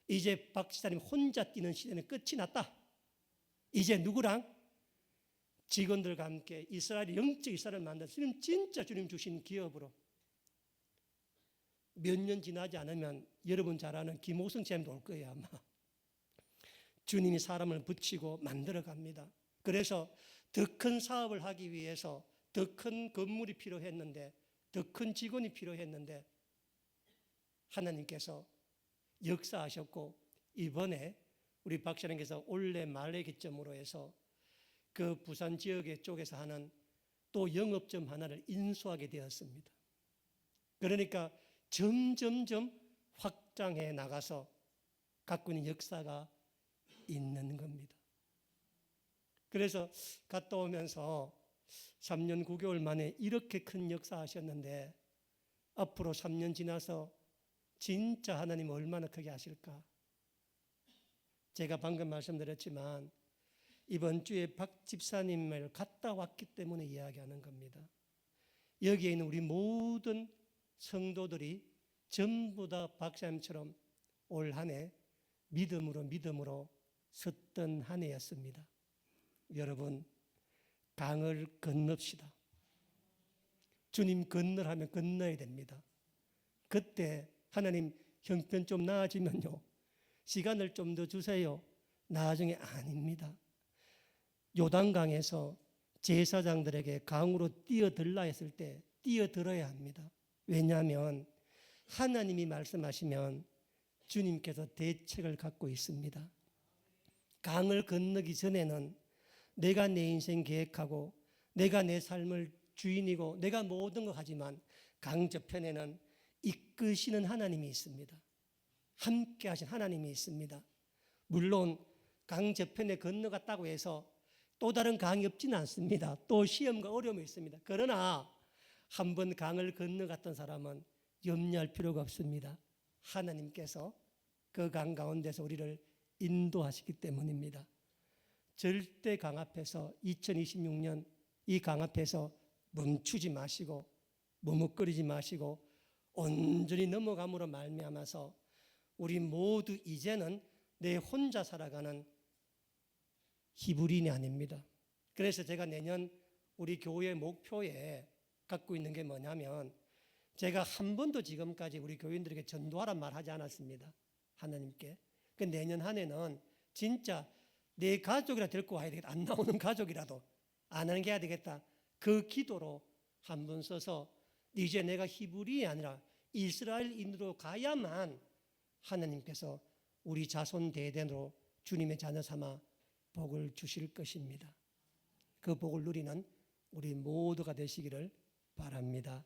이제 박 지사님 혼자 뛰는 시대는 끝이 났다. 이제 누구랑? 직원들과 함께 이스라엘이 영적 이스라엘을 만들어서 주님 진짜 주님 주신 기업으로 몇 년 지나지 않으면 여러분 잘 아는 김호성 쌤도 올 거예요 아마. 주님이 사람을 붙이고 만들어 갑니다. 그래서 더 큰 사업을 하기 위해서 더 큰 건물이 필요했는데 더 큰 직원이 필요했는데 하나님께서 역사하셨고 이번에 우리 박사님께서 올해 말의 기점으로 해서 그 부산 지역의 쪽에서 하는 또 영업점 하나를 인수하게 되었습니다. 그러니까 점점점 확장해 나가서 갖고 있는 역사가 있는 겁니다. 그래서 갔다 오면서 3년 9개월 만에 이렇게 큰 역사 하셨는데 앞으로 3년 지나서 진짜 하나님 얼마나 크게 하실까? 제가 방금 말씀드렸지만 이번 주에 박 집사님을 갔다 왔기 때문에 이야기하는 겁니다. 여기에 있는 우리 모든 성도들이 전부 다 박사님처럼 올 한 해 믿음으로 섰던 한 해였습니다. 여러분 강을 건넙시다. 주님 건너라면 건너야 됩니다. 그때 하나님 형편 좀 나아지면요 시간을 좀 더 주세요. 나중에 아닙니다. 요단강에서 제사장들에게 강으로 뛰어들라 했을 때 뛰어들어야 합니다. 왜냐하면 하나님이 말씀하시면 주님께서 대책을 갖고 있습니다. 강을 건너기 전에는 내가 내 인생 계획하고 내가 내 삶을 주인이고 내가 모든 거 하지만 강 저편에는 이끄시는 하나님이 있습니다. 함께 하신 하나님이 있습니다. 물론 강 저편에 건너갔다고 해서 또 다른 강이 없지는 않습니다. 또 시험과 어려움이 있습니다. 그러나 한번 강을 건너갔던 사람은 염려할 필요가 없습니다. 하나님께서 그 강 가운데서 우리를 인도하시기 때문입니다. 절대 강 앞에서 2026년 이 강 앞에서 멈추지 마시고 머뭇거리지 마시고 온전히 넘어감으로 말미암아서 우리 모두 이제는 내 혼자 살아가는 히브리인이 아닙니다. 그래서 제가 내년 우리 교회 목표에 갖고 있는 게 뭐냐면, 제가 한 번도 지금까지 우리 교인들에게 전도하란 말 하지 않았습니다. 하나님께. 그 내년 한 해는 진짜 내 가족이라 데리고 와야 되겠다. 안 나오는 가족이라도 안 하는 게 해야 되겠다. 그 기도로 한 번 써서 이제 내가 히브리이 아니라 이스라엘인으로 가야만 하나님께서 우리 자손 대대로 주님의 자녀 삼아 복을 주실 것입니다. 그 복을 누리는 우리 모두가 되시기를 바랍니다.